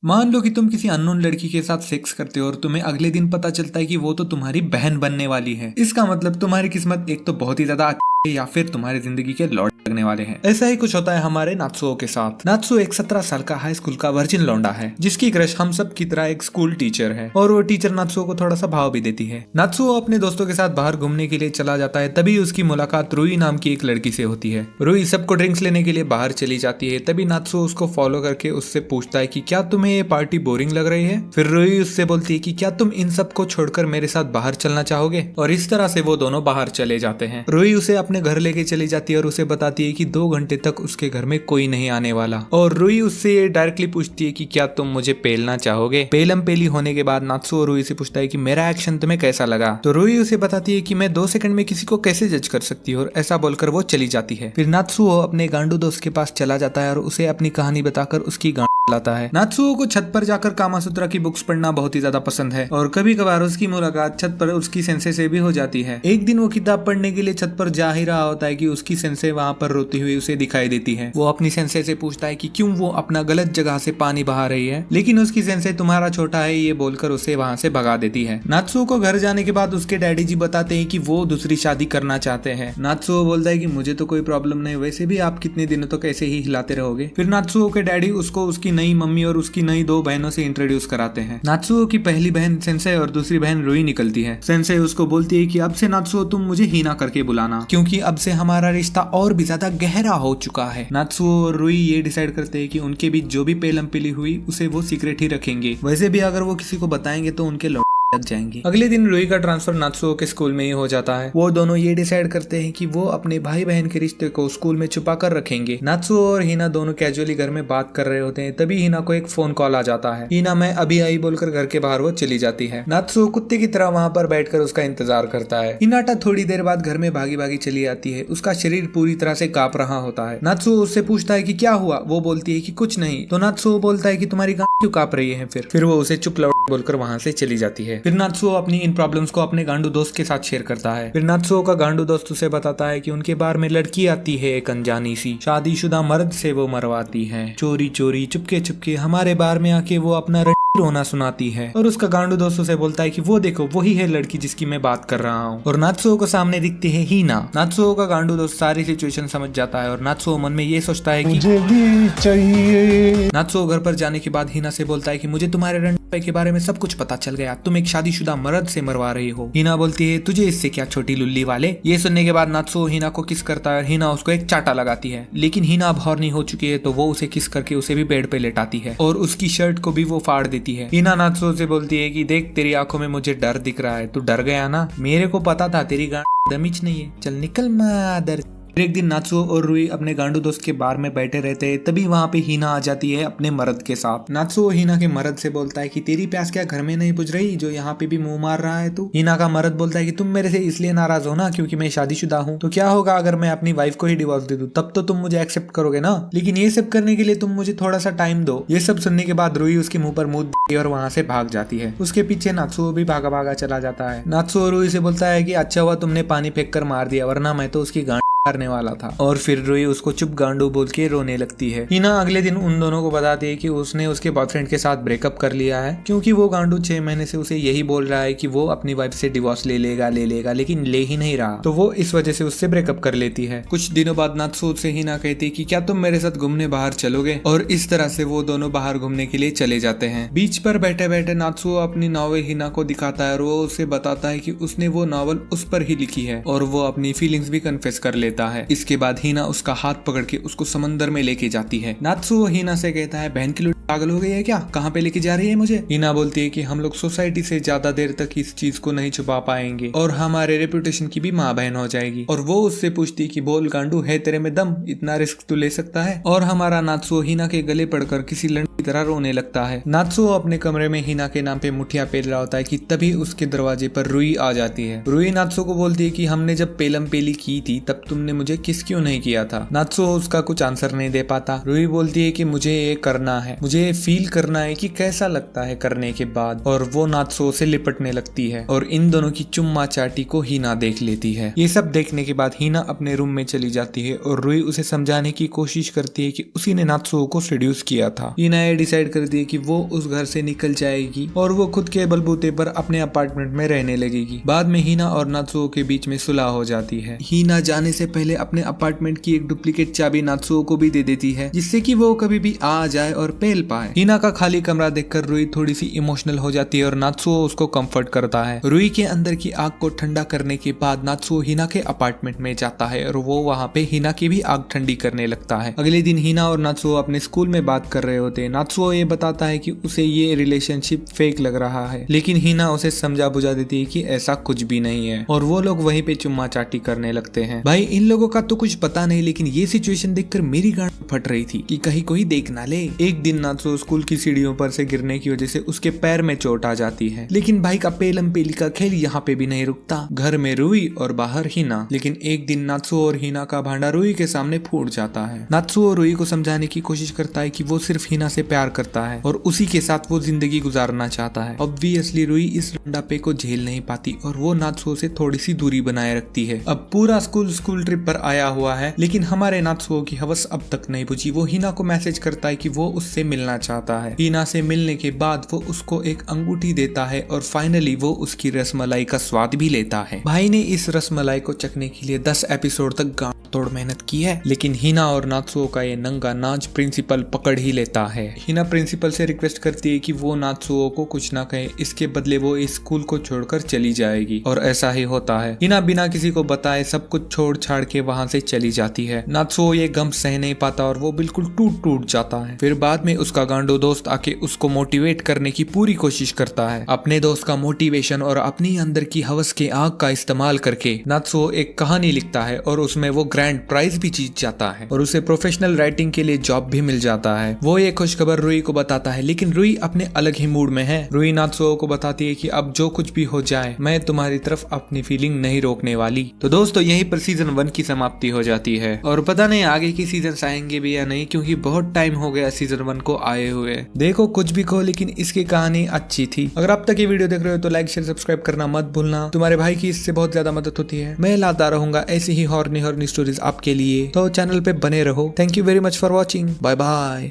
मान लो कि तुम किसी अननोन लड़की के साथ सेक्स करते हो और तुम्हें अगले दिन पता चलता है कि वो तो तुम्हारी बहन बनने वाली है। इसका मतलब तुम्हारी किस्मत एक तो बहुत ही ज्यादा अच्छी है या फिर तुम्हारी जिंदगी के लौट लगने वाले हैं। ऐसा ही कुछ होता है हमारे नात्सुओ के साथ। नात्सुओ एक 17 साल का हाई स्कूल का वर्जिन लौंडा है जिसकी क्रश हम सब की तरह एक स्कूल टीचर है और वो टीचर नात्सुओ को थोड़ा सा भाव भी देती है। नात्सुओ अपने दोस्तों के साथ बाहर घूमने के लिए चला जाता है, तभी उसकी मुलाकात रुई नाम की एक लड़की से होती है। रुई सबको ड्रिंक्स लेने के लिए बाहर चली जाती है, तभी नात्सुओ उसको फॉलो करके उससे पूछता है कि क्या तुम्हें ये पार्टी बोरिंग लग रही है। फिर रुई उससे बोलती है कि क्या तुम इन सब को छोड़कर मेरे साथ बाहर चलना चाहोगे, और इस तरह से वो दोनों बाहर चले जाते हैं। रुई उसे अपने घर लेके चली जाती है और उसे बताती है कि 2 घंटे तक उसके घर में कोई नहीं आने वाला। और रुई उससे डायरेक्टली पूछती है कि क्या तुम मुझे पेलना चाहोगे। पेलम पेली होने के बाद नात्सुओ रुई से पूछता है कि मेरा एक्शन तुम्हें कैसा लगा। तो रुई उसे बताती है कि मैं 2 सेकंड में किसी को कैसे जज कर सकती हूँ, और ऐसा बोलकर वो चली जाती है। फिर नात्सुओ अपने गांडू दोस्त के पास चला जाता है और उसे अपनी कहानी बताकर उसकी लाता है। नात्सुओ को छत पर जाकर कामासूत्रा की बुक्स पढ़ना बहुत ही ज्यादा पसंद है और कभी कभार उसकी मुलाकात छत पर उसकी सेंसे से भी हो जाती है। एक दिन वो किताब पढ़ने के लिए छत पर जा ही रहा होता है कि उसकी सेंसे वहाँ पर रोती हुई उसे दिखाई देती है। वो अपनी सेंसे से पूछता है कि क्यों वो अपना गलत जगह से पानी बहा रही है, लेकिन उसकी सेंसे तुम्हारा छोटा है ये बोलकर उसे वहाँ से भगा देती है। नात्सुओ को घर जाने के बाद उसके डैडी जी बताते हैं कि वो दूसरी शादी करना चाहते हैं। नात्सुओ बोलता है कि मुझे तो कोई प्रॉब्लम नहीं, वैसे भी आप कितने दिनों तक ऐसे ही हिलाते रहोगे। फिर नात्सुओ के डैडी उसको उसकी नई मम्मी और उसकी नई 2 बहनों से इंट्रोड्यूस कराते हैं। नात्सुओ की पहली बहन सेंसे और दूसरी बहन रुई निकलती है। सेंसे उसको बोलती है कि अब से नात्सुओ तुम मुझे हीना करके बुलाना, क्योंकि अब से हमारा रिश्ता और भी ज्यादा गहरा हो चुका है। नात्सुओ और रुई ये डिसाइड करते हैं कि उनके बीच जो भी पेलम पेली हुई उसे वो सीक्रेट ही रखेंगे। वैसे भी अगर वो किसी को बताएंगे तो उनके लग जाएंगे। अगले दिन रुई का ट्रांसफर नात्सुओ के स्कूल में ही हो जाता है। वो दोनों ये डिसाइड करते हैं कि वो अपने भाई बहन के रिश्ते को स्कूल में छुपा कर रखेंगे। नात्सुओ और हीना दोनों कैजुअली घर में बात कर रहे होते हैं, तभी हीना को एक फोन कॉल आ जाता है। हीना मैं अभी आई बोलकर घर के बाहर वो चली जाती है। नात्सुओ कुत्ते की तरह वहाँ पर बैठकर उसका इंतजार करता है। हिनाटा थोड़ी देर बाद घर में भागी भागी चली आती है। उसका शरीर पूरी तरह से कांप रहा होता है। नात्सुओ उससे पूछता है कि क्या हुआ। वो बोलती है कि कुछ नहीं। तो नात्सुओ बोलता है कि तुम्हारी गांड क्यों कांप रही है। फिर वो उसे चुप लौट बोलकर वहाँ से चली जाती है। फिर नात्सुओ अपनी इन प्रॉब्लम्स को अपने गांडू दोस्त के साथ शेयर करता है। फिर नात्सुओ का गांडू दोस्त उसे बताता है कि उनके बार में लड़की आती है एक अनजानी सी, शादीशुदा मर्द से वो मरवाती है, चोरी चोरी चुपके चुपके हमारे बार में आके वो अपना रोना सुनाती है। और उसका गांडू दोस्तों से बोलता है कि वो देखो वही है लड़की जिसकी मैं बात कर रहा हूँ। और नात्सुओ को सामने दिखती है हीना। नात्सुओ का गांडू दोस्त सारी सिचुएशन समझ जाता है और नात्सुओ मन में ये सोचता है कि मुझे भी चाहिए। नात्सुओ घर पर जाने के बाद हीना से बोलता है कि मुझे तुम्हारे रंडे के बारे में सब कुछ पता चल गया, तुम एक शादीशुदा मर्द से मरवा रही हो। हीना बोलती है तुझे इससे क्या छोटी लुल्ली वाले। ये सुनने के बाद नात्सुओ हीना को किस करता है। हीना उसको एक चाटा लगाती है, लेकिन हीना अब हॉर्नी हो चुकी है तो वो उसे किस करके उसे भी बेड पे लेटाती है और उसकी शर्ट को भी वो फाड़ देती है। हीना नात्सुओ से बोलती है कि देख तेरी आंखों में मुझे डर दिख रहा है, तू डर गया ना, मेरे को पता था तेरी गांड दमिच नहीं है, चल निकल मादर। एक दिन नात्सुओ और रुई अपने गांडू दोस्त के बार में बैठे रहते हैं, तभी वहाँ पे हीना आ जाती है अपने मर्द के साथ। नात्सुओ हीना के मर्द से बोलता है कि तेरी प्यास क्या घर में नहीं बुझ रही जो यहाँ पे भी मुंह मार रहा है तू। हीना का मर्द बोलता है कि तुम मेरे से इसलिए नाराज हो ना क्योंकि मैं शादीशुदा हूँ, तो क्या होगा अगर मैं अपनी वाइफ को ही डिवोर्स दे दूं, तब तो तुम मुझे एक्सेप्ट करोगे ना, लेकिन ये सब करने के लिए तुम मुझे थोड़ा सा टाइम दो। ये सब सुनने के बाद रुई उसके मुंह पर मुंह देती और वहाँ से भाग जाती है। उसके पीछे नात्सुओ भी भागा भागा चला जाता है। नात्सुओ रुई से बोलता है कि अच्छा हुआ तुमने पानी फेंक कर मार दिया, वरना मैं तो उसकी करने वाला था। और फिर रुई उसको चुप गांडू बोल के रोने लगती है। हीना अगले दिन उन दोनों को बताती है कि उसने उसके बॉयफ्रेंड के साथ ब्रेकअप कर लिया है, क्योंकि वो गांडू 6 महीने से उसे यही बोल रहा है कि वो अपनी वाइफ से डिवोर्स ले लेगा लेकिन ले ही नहीं रहा, तो वो इस वजह से उससे ब्रेकअप कर लेती है। कुछ दिनों बाद नात्सुओ से हीना कहती है कि क्या तुम मेरे साथ घूमने बाहर चलोगे, और इस तरह से वो दोनों बाहर घूमने के लिए चले जाते हैं। बीच पर बैठे बैठे नात्सुओ अपनी नॉवेल हीना को दिखाता है और वो उसे बताता है कि उसने वो नॉवेल उस पर ही लिखी है, और वो अपनी फीलिंग्स भी कन्फेस कर लेता है। इसके बाद हीना उसका हाथ पकड़ के उसको समंदर में लेके जाती है। नात्सुओ हीना से कहता है बहन की लुट पागल हो गई है क्या, कहाँ पे लेके जा रही है मुझे। हीना बोलती है कि हम लोग सोसाइटी से ज्यादा देर तक इस चीज को नहीं छुपा पाएंगे और हमारे रेपुटेशन की भी माँ बहन हो जाएगी। और वो उससे पूछती है कि बोल गांडू है तेरे में दम, इतना रिस्क तू ले सकता है। और हमारा नात्सुओ हीना के गले पड़कर किसी लड़की की तरह रोने लगता है। नात्सुओ अपने कमरे में हीना के नाम पे मुठिया पेल रहा होता है कि तभी उसके दरवाजे पर रुई आ जाती है। रुई नात्सुओ को बोलती है कि हमने जब पेलम पेली की थी तब तुम तुमने मुझे किस क्यों नहीं किया था। नात्सुओ उसका कुछ आंसर नहीं दे पाता। रुई बोलती है कि मुझे ये करना है, मुझे फील करना है कि कैसा लगता है करने के बाद, और वो नात्सुओ से लिपटने लगती है और इन दोनों की चुम्मा चाटी को हिना देख लेती है। ये सब देखने के बाद हिना अपने रूम में चली जाती है और रुई उसे समझाने की कोशिश करती है कि उसी ने नात्सुओ को सेड्यूस किया था। हिना ये डिसाइड करती है कि वो उस घर से निकल जाएगी और वो खुद के बलबूते पर अपने अपार्टमेंट में रहने लगेगी। बाद में हिना और नात्सुओ के बीच में सुलह हो जाती है। हिना जाने से पहले अपने अपार्टमेंट की एक डुप्लीकेट चाबी नात्सुओ को भी दे देती है, जिससे कि वो कभी भी आ जाए और पेल पाए। हिना का खाली कमरा देखकर रुई थोड़ी सी इमोशनल हो जाती है और नात्सुओ उसको कंफर्ट करता है। रुई के अंदर की आग को ठंडा करने के बाद नात्सुओ हिना के अपार्टमेंट में जाता है और वो वहाँ पे हिना की भी आग ठंडी करने लगता है। अगले दिन हिना और नात्सुओ अपने स्कूल में बात कर रहे होते हैं। नात्सुओ ये बताता है कि उसे ये रिलेशनशिप फेक लग रहा है, लेकिन हिना उसे समझा बुझा देती है कि ऐसा कुछ भी नहीं है और वो लोग वहीं पे चुम्मा चाटी करने लगते हैं। भाई इन लोगों का तो कुछ पता नहीं, लेकिन ये सिचुएशन देखकर मेरी गांड फट रही थी कि कहीं कोई देख ना ले। एक दिन नात्सुओ स्कूल की सीढ़ियों पर से गिरने की वजह से उसके पैर में चोट आ जाती है, लेकिन भाई का पेलम पेली का खेल यहाँ पे भी नहीं रुकता। घर में रुई और बाहर हिना। लेकिन एक दिन नात्सुओ और हिना का भांडा रुई के सामने फूट जाता है। नात्सुओ रुई को समझाने की कोशिश करता है कि वो सिर्फ हिना से प्यार करता है और उसी के साथ वो जिंदगी गुजारना चाहता है। ऑब्वियसली रुई इस रंडापे को झेल नहीं पाती और वो नात्सुओ से थोड़ी सी दूरी बनाए रखती है। अब पूरा स्कूल ट्रिप पर आया हुआ है, लेकिन हमारे नात्सुओ की हवस अब तक नहीं बुझी। वो हिना को मैसेज करता है कि वो उससे मिलना चाहता है। हिना से मिलने के बाद वो उसको एक अंगूठी देता है और फाइनली वो उसकी रसमलाई का स्वाद भी लेता है। भाई ने इस रसमलाई को चखने के लिए 10 एपिसोड तक गांड तोड़ मेहनत की है, लेकिन हिना और नात्सुओ का ये नंगा नाच प्रिंसिपल पकड़ ही लेता है। हिना प्रिंसिपल से रिक्वेस्ट करती है कि वो नात्सुओ को कुछ ना कहे, इसके बदले वो इस स्कूल को छोड़कर चली जाएगी, और ऐसा ही होता है। हिना बिना किसी को बताए सब कुछ छोड़ छाड़ के वहाँ से चली जाती है। नात्सुओ ये गम सह नहीं पाता और वो बिल्कुल टूट जाता है। फिर बाद में उसका गांडो दोस्त आके उसको मोटिवेट करने की पूरी कोशिश करता है। अपने दोस्त का मोटिवेशन और अपनी अंदर की हवस के आग का इस्तेमाल करके नात्सुओ एक कहानी लिखता है और उसमें वो ग्रैंड प्राइज भी जीत जाता है और उसे प्रोफेशनल राइटिंग के लिए जॉब भी मिल जाता है। वो ये खुशखबर रुई को बताता है, लेकिन रुई अपने अलग ही मूड में है। रुई नात्सुओ को बताती है कि अब जो कुछ भी हो जाए मैं तुम्हारी तरफ अपनी फीलिंग नहीं रोकने वाली। तो दोस्तों यहीं पर सीजन 1 की समाप्ति हो जाती है और पता नहीं आगे की सीजन आएंगे भी या नहीं, क्योंकि बहुत टाइम हो गया सीजन 1 को आए हुए। देखो कुछ भी कहो, लेकिन इसकी कहानी अच्छी थी। अगर अब तक ये वीडियो देख रहे हो तो लाइक शेयर सब्सक्राइब करना मत भूलना। तुम्हारे भाई की इससे बहुत ज्यादा मदद होती है। मैं लाता रहूंगा ऐसी ही हॉर्नी स्टोरीज आपके लिए, तो चैनल पे बने रहो। Thank you very much for watching. Bye bye.